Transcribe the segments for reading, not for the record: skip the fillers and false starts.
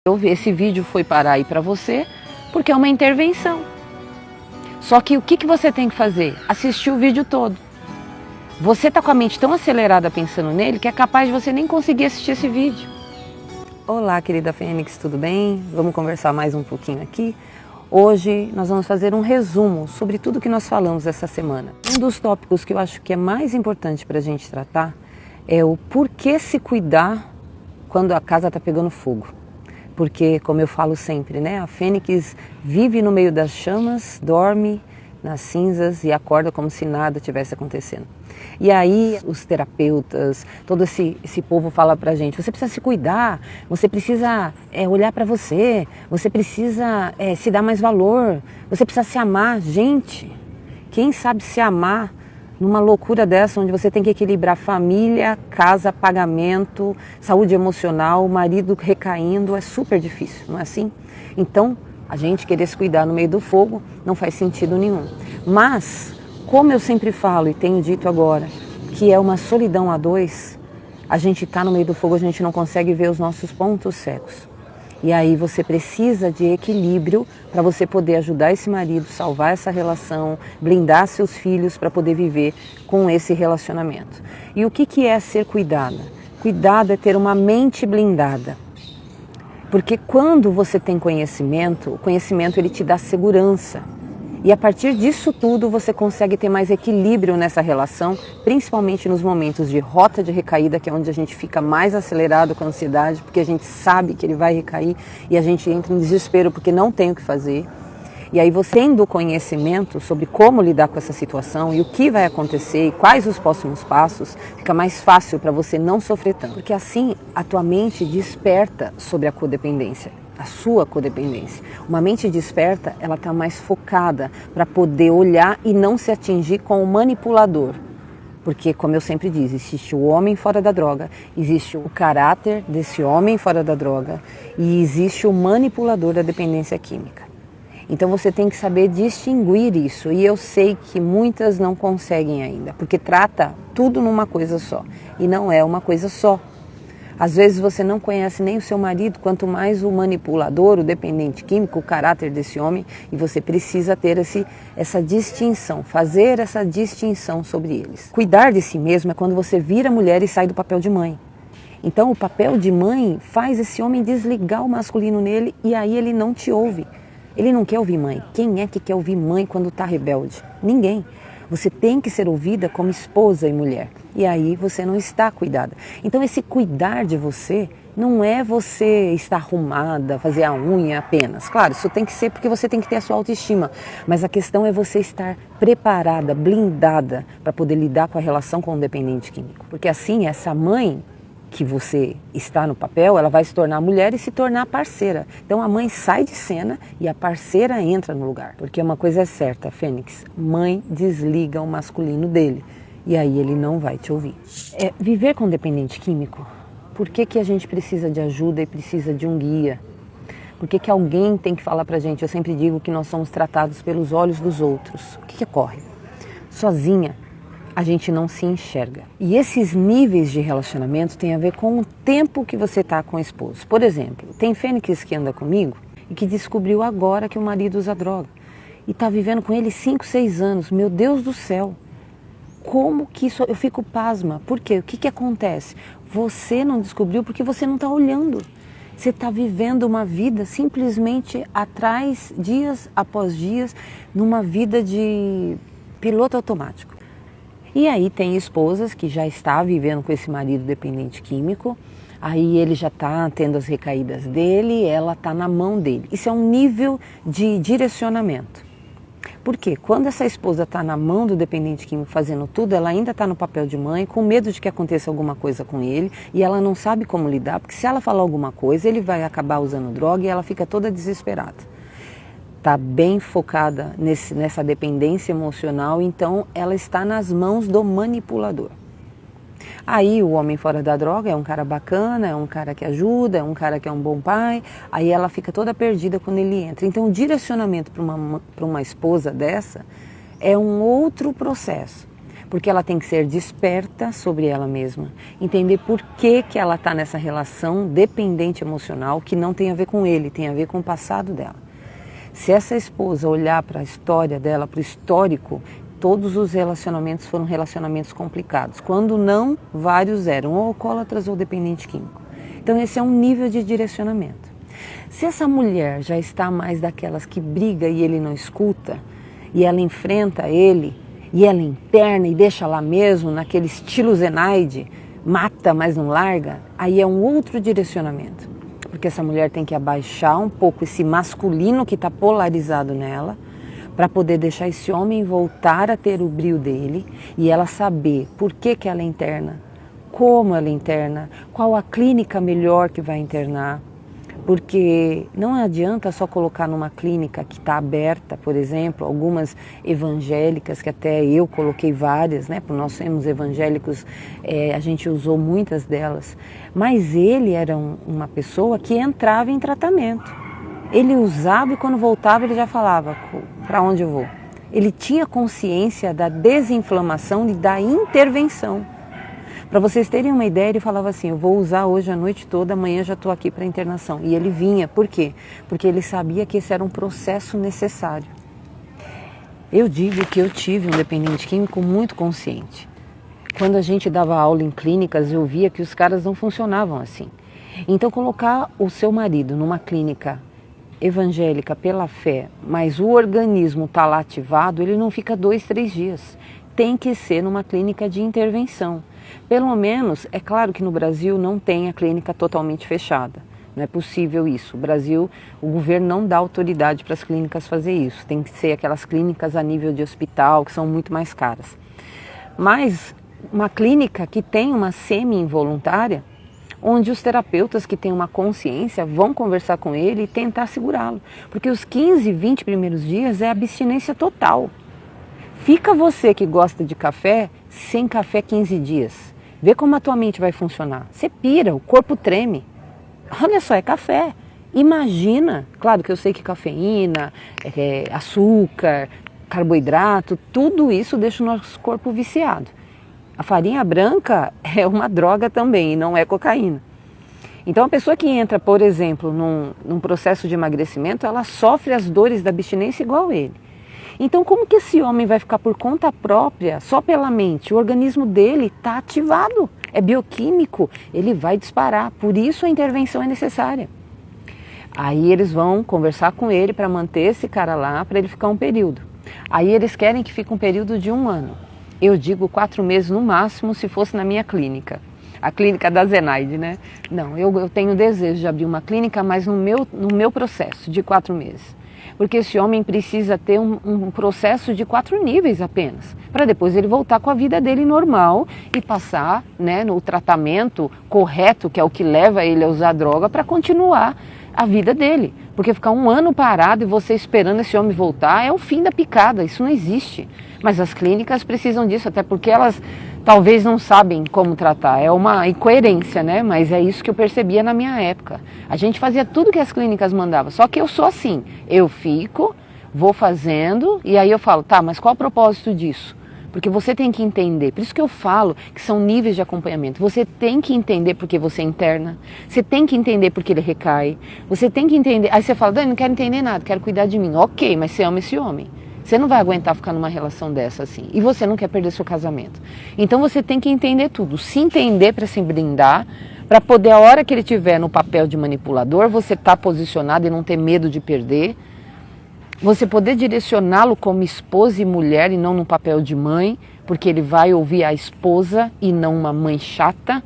Esse vídeo foi parar aí para você porque é uma intervenção. Só que o que você tem que fazer? Assistir o vídeo todo. Você está com a mente tão acelerada pensando nele que é capaz de você nem conseguir assistir esse vídeo. Olá, querida Fênix, tudo bem? Vamos conversar mais um pouquinho aqui. Hoje nós vamos fazer um resumo sobre tudo que nós falamos essa semana. Um dos tópicos que eu acho que é mais importante para a gente tratar é o porquê se cuidar quando a casa está pegando fogo. Porque, como eu falo sempre, né, a Fênix vive no meio das chamas, dorme nas cinzas e acorda como se nada tivesse acontecendo. E aí os terapeutas, todo esse povo fala pra gente, você precisa se cuidar, você precisa olhar pra você precisa se dar mais valor, você precisa se amar. Gente, quem sabe se amar numa loucura dessa, onde você tem que equilibrar família, casa, pagamento, saúde emocional, marido recaindo, é super difícil, não é assim? Então, a gente querer se cuidar no meio do fogo não faz sentido nenhum. Mas, como eu sempre falo e tenho dito agora, que é uma solidão a dois, a gente está no meio do fogo, a gente não consegue ver os nossos pontos cegos. E aí você precisa de equilíbrio para você poder ajudar esse marido, salvar essa relação, blindar seus filhos para poder viver com esse relacionamento. E o que é ser cuidada? Cuidado é ter uma mente blindada. Porque quando você tem conhecimento, o conhecimento ele te dá segurança. E a partir disso tudo você consegue ter mais equilíbrio nessa relação, principalmente nos momentos de rota de recaída, que é onde a gente fica mais acelerado com a ansiedade, porque a gente sabe que ele vai recair e a gente entra em desespero porque não tem o que fazer. E aí você tendo conhecimento sobre como lidar com essa situação e o que vai acontecer e quais os próximos passos, fica mais fácil para você não sofrer tanto. Porque assim a tua mente desperta sobre a codependência. A sua codependência. Uma mente desperta, ela está mais focada para poder olhar e não se atingir com o manipulador. Porque, como eu sempre digo, existe o homem fora da droga, existe o caráter desse homem fora da droga e existe o manipulador da dependência química. Então você tem que saber distinguir isso, e eu sei que muitas não conseguem ainda, porque trata tudo numa coisa só, e não é uma coisa só. Às vezes você não conhece nem o seu marido, quanto mais o manipulador, o dependente químico, o caráter desse homem, e você precisa ter essa distinção, fazer essa distinção sobre eles. Cuidar de si mesmo é quando você vira mulher e sai do papel de mãe. Então o papel de mãe faz esse homem desligar o masculino nele e aí ele não te ouve. Ele não quer ouvir mãe. Quem é que quer ouvir mãe quando está rebelde? Ninguém. Você tem que ser ouvida como esposa e mulher. E aí você não está cuidada. Então esse cuidar de você não é você estar arrumada, fazer a unha apenas. Claro, isso tem que ser porque você tem que ter a sua autoestima. Mas a questão é você estar preparada, blindada para poder lidar com a relação com o dependente químico. Porque assim, essa mãe que você está no papel, ela vai se tornar mulher e se tornar parceira. Então a mãe sai de cena e a parceira entra no lugar. Porque uma coisa é certa, Fênix, mãe desliga o masculino dele e aí ele não vai te ouvir. Viver com dependente químico, por que a gente precisa de ajuda e precisa de um guia? Por que alguém tem que falar pra gente? Eu sempre digo que nós somos tratados pelos olhos dos outros. O que ocorre? Sozinha, a gente não se enxerga. E esses níveis de relacionamento têm a ver com o tempo que você está com o esposo. Por exemplo, tem Fênix que anda comigo e que descobriu agora que o marido usa droga. E está vivendo com ele 5, 6 anos. Meu Deus do céu! Como que isso... Eu fico pasma. Por quê? O que acontece? Você não descobriu porque você não está olhando. Você está vivendo uma vida simplesmente atrás, dias após dias, numa vida de piloto automático. E aí tem esposas que já está vivendo com esse marido dependente químico, aí ele já está tendo as recaídas dele, ela está na mão dele. Isso é um nível de direcionamento. Por quê? Quando essa esposa está na mão do dependente químico fazendo tudo, ela ainda está no papel de mãe, com medo de que aconteça alguma coisa com ele, e ela não sabe como lidar, porque se ela falar alguma coisa, ele vai acabar usando droga e ela fica toda desesperada. Está bem focada nessa dependência emocional, então ela está nas mãos do manipulador. Aí o homem fora da droga é um cara bacana, é um cara que ajuda, é um cara que é um bom pai, aí ela fica toda perdida quando ele entra. Então o direcionamento para uma esposa dessa é um outro processo. Porque ela tem que ser desperta sobre ela mesma, entender por que ela está nessa relação dependente emocional que não tem a ver com ele, tem a ver com o passado dela. Se essa esposa olhar para a história dela, para o histórico, todos os relacionamentos foram relacionamentos complicados. Quando não, vários eram ou alcoólatras ou dependente químico. Então esse é um nível de direcionamento. Se essa mulher já está mais daquelas que briga e ele não escuta, e ela enfrenta ele, e ela interna e deixa lá mesmo, naquele estilo Zenaide, mata, mas não larga, aí é um outro direcionamento. Porque essa mulher tem que abaixar um pouco esse masculino que está polarizado nela, para poder deixar esse homem voltar a ter o brio dele e ela saber por que ela interna, como ela interna, qual a clínica melhor que vai internar. Porque não adianta só colocar numa clínica que está aberta, por exemplo, algumas evangélicas, que até eu coloquei várias, né? Porque nós somos evangélicos, a gente usou muitas delas. Mas ele era uma pessoa que entrava em tratamento. Ele usava e quando voltava ele já falava, para onde eu vou? Ele tinha consciência da desinflamação e da intervenção. Para vocês terem uma ideia, ele falava assim, eu vou usar hoje a noite toda, amanhã já estou aqui para internação. E ele vinha, por quê? Porque ele sabia que esse era um processo necessário. Eu digo que eu tive um dependente químico muito consciente. Quando a gente dava aula em clínicas, eu via que os caras não funcionavam assim. Então colocar o seu marido numa clínica evangélica pela fé, mas o organismo está lá ativado, ele não fica 2, 3 dias. Tem que ser numa clínica de intervenção. Pelo menos, é claro que no Brasil não tem a clínica totalmente fechada. Não é possível isso. O Brasil, o governo não dá autoridade para as clínicas fazer isso. Tem que ser aquelas clínicas a nível de hospital, que são muito mais caras. Mas uma clínica que tem uma semi-involuntária, onde os terapeutas que têm uma consciência vão conversar com ele e tentar segurá-lo. Porque os 15, 20 primeiros dias é abstinência total. Fica você que gosta de café, sem café 15 dias. Vê como a tua mente vai funcionar. Você pira, o corpo treme. Olha só, é café. Imagina, claro que eu sei que cafeína, açúcar, carboidrato, tudo isso deixa o nosso corpo viciado. A farinha branca é uma droga também, e não é cocaína. Então a pessoa que entra, por exemplo, num processo de emagrecimento, ela sofre as dores da abstinência igual ele. Então como que esse homem vai ficar por conta própria, só pela mente? O organismo dele está ativado, é bioquímico, ele vai disparar, por isso a intervenção é necessária. Aí eles vão conversar com ele para manter esse cara lá, para ele ficar um período. Aí eles querem que fique um período de 1 ano. Eu digo 4 meses no máximo se fosse na minha clínica. A clínica da Zenaide, né? Não, eu tenho desejo de abrir uma clínica, mas no meu processo de 4 meses. Porque esse homem precisa ter um processo de 4 níveis apenas, para depois ele voltar com a vida dele normal e passar, né, no tratamento correto, que é o que leva ele a usar droga, para continuar a vida dele. Porque ficar 1 ano parado e você esperando esse homem voltar é o fim da picada, isso não existe. Mas as clínicas precisam disso, até porque elas talvez não sabem como tratar. É uma incoerência, né? Mas é isso que eu percebia na minha época. A gente fazia tudo que as clínicas mandavam, só que eu sou assim. Eu fico, vou fazendo e aí eu falo, tá, mas qual o propósito disso? Porque você tem que entender, por isso que eu falo que são níveis de acompanhamento. Você tem que entender porque você interna, você tem que entender porque ele recai, você tem que entender. Aí você fala, Dani, não quero entender nada, quero cuidar de mim. Ok, mas você ama esse homem. Você não vai aguentar ficar numa relação dessa assim. E você não quer perder seu casamento. Então você tem que entender tudo. Se entender para se blindar, para poder, a hora que ele estiver no papel de manipulador, você estar posicionado e não ter medo de perder. Você poder direcioná-lo como esposa e mulher e não no papel de mãe, porque ele vai ouvir a esposa e não uma mãe chata.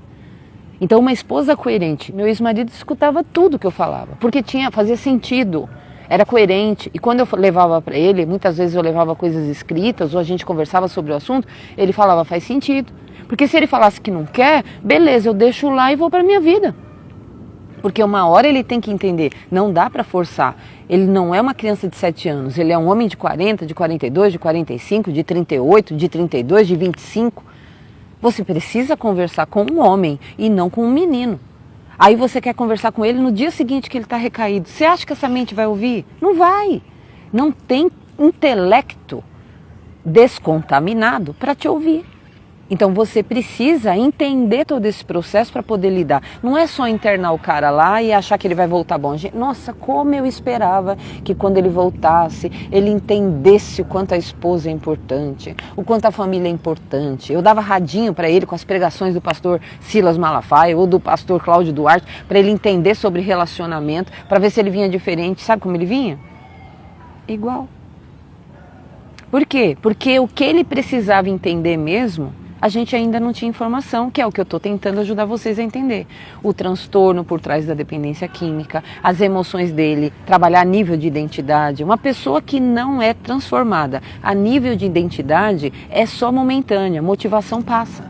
Então uma esposa coerente. Meu ex-marido escutava tudo que eu falava, porque fazia sentido. Era coerente, e quando eu levava para ele, muitas vezes eu levava coisas escritas, ou a gente conversava sobre o assunto, ele falava, faz sentido. Porque se ele falasse que não quer, beleza, eu deixo lá e vou para minha vida. Porque uma hora ele tem que entender, não dá para forçar. Ele não é uma criança de 7 anos, ele é um homem de 40, de 42, de 45, de 38, de 32, de 25. Você precisa conversar com um homem e não com um menino. Aí você quer conversar com ele no dia seguinte que ele está recaído. Você acha que essa mente vai ouvir? Não vai. Não tem intelecto descontaminado para te ouvir. Então você precisa entender todo esse processo para poder lidar. Não é só internar o cara lá e achar que ele vai voltar bom. Nossa, como eu esperava que quando ele voltasse, ele entendesse o quanto a esposa é importante, o quanto a família é importante. Eu dava radinho para ele com as pregações do pastor Silas Malafaia ou do pastor Cláudio Duarte, para ele entender sobre relacionamento, para ver se ele vinha diferente. Sabe como ele vinha? Igual. Por quê? Porque o que ele precisava entender mesmo, a gente ainda não tinha informação, que é o que eu estou tentando ajudar vocês a entender. O transtorno por trás da dependência química, as emoções dele, trabalhar a nível de identidade. Uma pessoa que não é transformada a nível de identidade é só momentânea, motivação passa.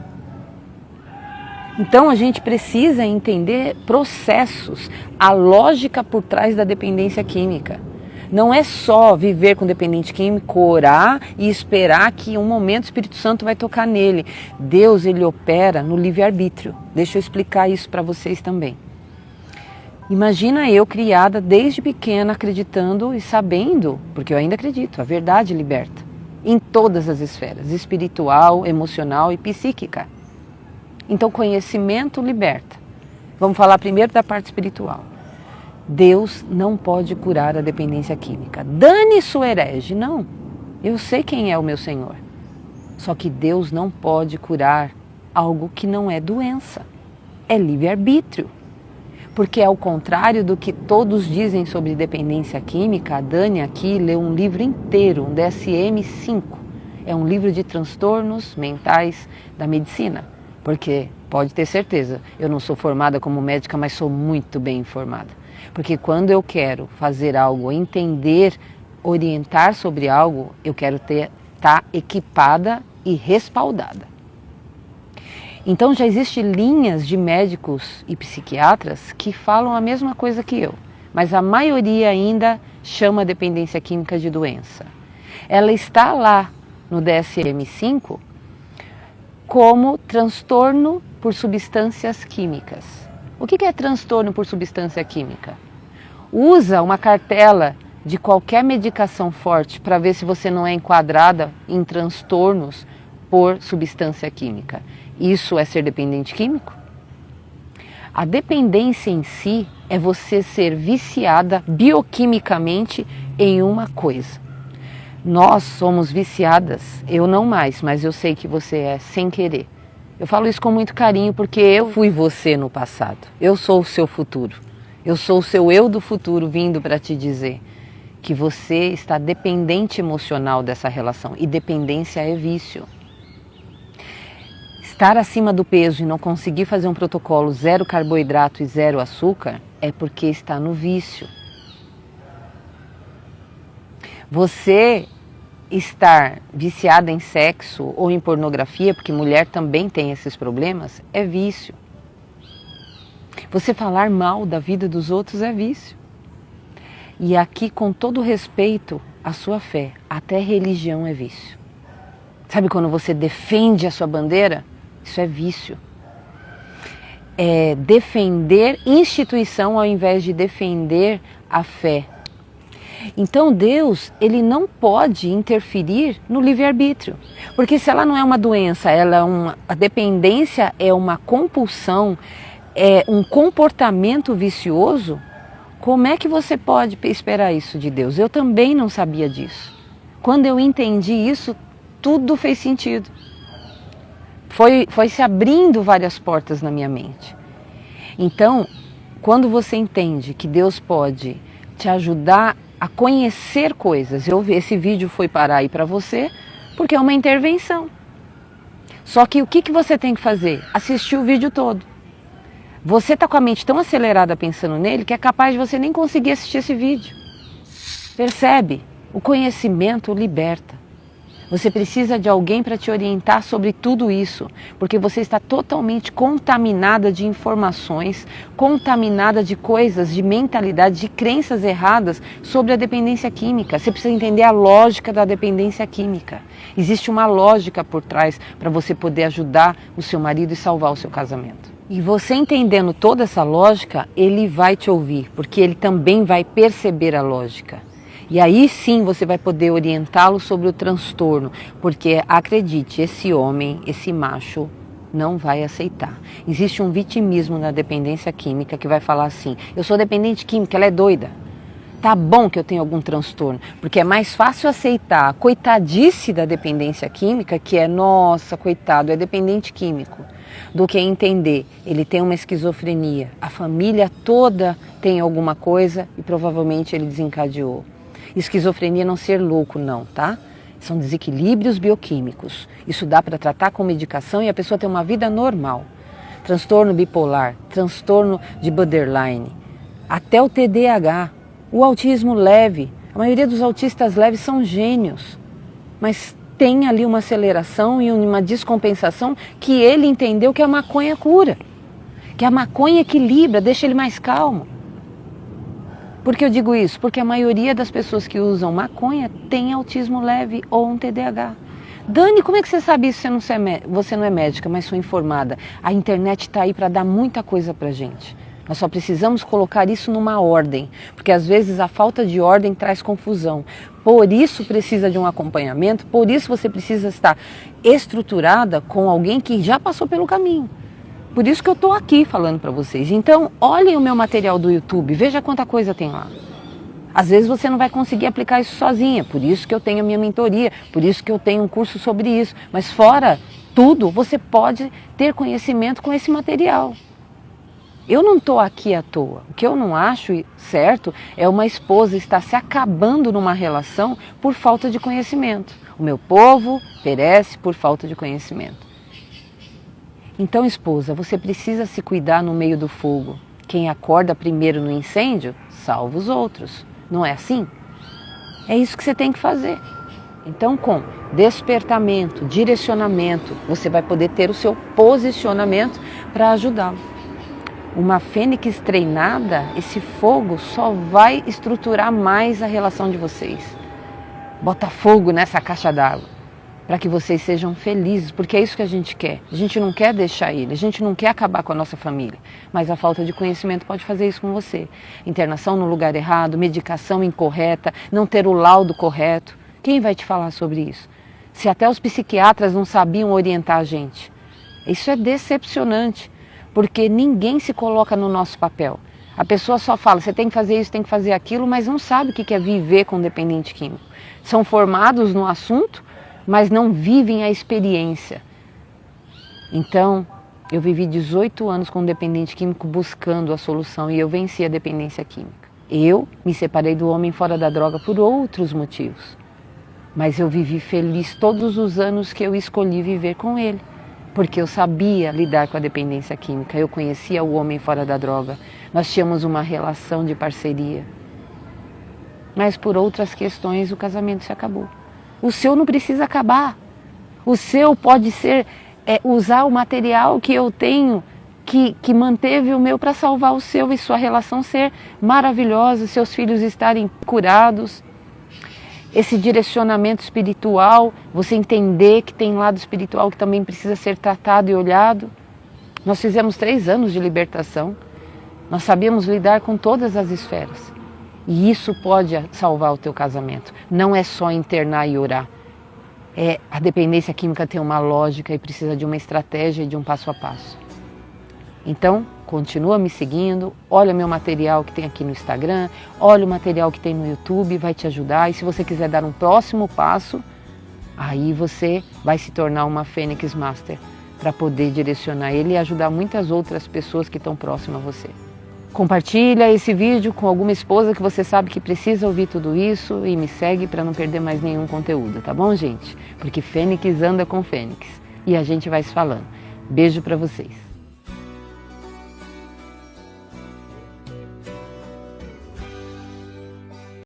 Então a gente precisa entender processos, a lógica por trás da dependência química. Não é só viver com dependente químico, orar e esperar que um momento o Espírito Santo vai tocar nele. Deus, ele opera no livre-arbítrio. Deixa eu explicar isso para vocês também. Imagina eu criada desde pequena acreditando e sabendo, porque eu ainda acredito, a verdade liberta. Em todas as esferas, espiritual, emocional e psíquica. Então conhecimento liberta. Vamos falar primeiro da parte espiritual. Deus não pode curar a dependência química. Dane-se o herege. Não, eu sei quem é o meu Senhor. Só que Deus não pode curar algo que não é doença. É livre-arbítrio. Porque ao contrário do que todos dizem sobre dependência química, a Dani aqui leu um livro inteiro, um DSM-5. É um livro de transtornos mentais da medicina. Porque, pode ter certeza, eu não sou formada como médica, mas sou muito bem informada. Porque quando eu quero fazer algo, entender, orientar sobre algo, eu quero estar equipada e respaldada. Então já existem linhas de médicos e psiquiatras que falam a mesma coisa que eu, mas a maioria ainda chama a dependência química de doença. Ela está lá no DSM-5 como transtorno por substâncias químicas. O que é transtorno por substância química? Usa uma cartela de qualquer medicação forte para ver se você não é enquadrada em transtornos por substância química. Isso é ser dependente químico? A dependência em si é você ser viciada bioquimicamente em uma coisa. Nós somos viciadas, eu não mais, mas eu sei que você é sem querer. Eu falo isso com muito carinho porque eu fui você no passado. Eu sou o seu futuro. Eu sou o seu eu do futuro vindo para te dizer que você está dependente emocional dessa relação. E dependência é vício. Estar acima do peso e não conseguir fazer um protocolo 0 carboidrato e 0 açúcar é porque está no vício. Você estar viciada em sexo ou em pornografia, porque mulher também tem esses problemas, é vício. Você falar mal da vida dos outros é vício. E aqui, com todo respeito à sua fé, até religião é vício. Sabe quando você defende a sua bandeira? Isso é vício. É defender instituição ao invés de defender a fé. Então Deus, ele não pode interferir no livre-arbítrio, porque se ela não é uma doença, a dependência é uma compulsão, é um comportamento vicioso, como é que você pode esperar isso de Deus? Eu também não sabia disso. Quando eu entendi isso, tudo fez sentido. Foi se abrindo várias portas na minha mente. Então, quando você entende que Deus pode te ajudar a conhecer coisas, esse vídeo foi parar aí para você, porque é uma intervenção. Só que o que você tem que fazer? Assistir o vídeo todo. Você está com a mente tão acelerada pensando nele que é capaz de você nem conseguir assistir esse vídeo. Percebe? O conhecimento liberta. Você precisa de alguém para te orientar sobre tudo isso, porque você está totalmente contaminada de informações, contaminada de coisas, de mentalidade, de crenças erradas sobre a dependência química. Você precisa entender a lógica da dependência química. Existe uma lógica por trás para você poder ajudar o seu marido e salvar o seu casamento. E você entendendo toda essa lógica, ele vai te ouvir, porque ele também vai perceber a lógica. E aí sim você vai poder orientá-lo sobre o transtorno, porque acredite, esse homem, esse macho, não vai aceitar. Existe um vitimismo na dependência química que vai falar assim, eu sou dependente química, ela é doida. Tá bom que eu tenho algum transtorno, porque é mais fácil aceitar a coitadice da dependência química, que é, nossa, coitado, é dependente químico, do que entender, ele tem uma esquizofrenia, a família toda tem alguma coisa e provavelmente ele desencadeou. Esquizofrenia não ser louco não, tá? São desequilíbrios bioquímicos. Isso dá para tratar com medicação e a pessoa ter uma vida normal. Transtorno bipolar, transtorno de borderline, até o TDAH, o autismo leve. A maioria dos autistas leves são gênios, mas tem ali uma aceleração e uma descompensação que ele entendeu que a maconha cura, que a maconha equilibra, deixa ele mais calmo. Por que eu digo isso? Porque a maioria das pessoas que usam maconha tem autismo leve ou um TDAH. Dani, como é que você sabe isso? Você não é médica, mas sou informada. A internet está aí para dar muita coisa para gente. Nós só precisamos colocar isso numa ordem, porque às vezes a falta de ordem traz confusão. Por isso precisa de um acompanhamento, por isso você precisa estar estruturada com alguém que já passou pelo caminho. Por isso que eu estou aqui falando para vocês. Então, olhem o meu material do YouTube, veja quanta coisa tem lá. Às vezes você não vai conseguir aplicar isso sozinha, por isso que eu tenho a minha mentoria, por isso que eu tenho um curso sobre isso. Mas fora tudo, você pode ter conhecimento com esse material. Eu não estou aqui à toa. O que eu não acho certo é uma esposa estar se acabando numa relação por falta de conhecimento. O meu povo perece por falta de conhecimento. Então, esposa, você precisa se cuidar no meio do fogo. Quem acorda primeiro no incêndio, salva os outros. Não é assim? É isso que você tem que fazer. Então, com despertamento, direcionamento, você vai poder ter o seu posicionamento para ajudá-lo. Uma fênix treinada, esse fogo só vai estruturar mais a relação de vocês. Bota fogo nessa caixa d'água, para que vocês sejam felizes, porque é isso que a gente quer. A gente não quer deixar ele, a gente não quer acabar com a nossa família, mas a falta de conhecimento pode fazer isso com você. Internação no lugar errado, medicação incorreta, não ter o laudo correto. Quem vai te falar sobre isso? Se até os psiquiatras não sabiam orientar a gente. Isso é decepcionante. Porque ninguém se coloca no nosso papel. A pessoa só fala, você tem que fazer isso, tem que fazer aquilo, mas não sabe o que é viver com dependente químico. São formados no assunto, mas não vivem a experiência. Então, eu vivi 18 anos com dependente químico buscando a solução e eu venci a dependência química. Eu me separei do homem fora da droga por outros motivos. Mas eu vivi feliz todos os anos que eu escolhi viver com ele. Porque eu sabia lidar com a dependência química, eu conhecia o homem fora da droga, nós tínhamos uma relação de parceria. Mas por outras questões o casamento se acabou. O seu não precisa acabar. O seu pode ser usar o material que eu tenho, que manteve o meu para salvar o seu e sua relação ser maravilhosa, seus filhos estarem curados. Esse direcionamento espiritual, você entender que tem lado espiritual que também precisa ser tratado e olhado. Nós fizemos 3 anos de libertação, nós sabíamos lidar com todas as esferas. E isso pode salvar o teu casamento. Não é só internar e orar. A dependência química tem uma lógica e precisa de uma estratégia e de um passo a passo. Então, continua me seguindo, olha meu material que tem aqui no Instagram, olha o material que tem no YouTube, vai te ajudar. E se você quiser dar um próximo passo, aí você vai se tornar uma Fênix Master para poder direcionar ele e ajudar muitas outras pessoas que estão próximas a você. Compartilha esse vídeo com alguma esposa que você sabe que precisa ouvir tudo isso e me segue para não perder mais nenhum conteúdo, tá bom, gente? Porque Fênix anda com Fênix e a gente vai se falando. Beijo para vocês.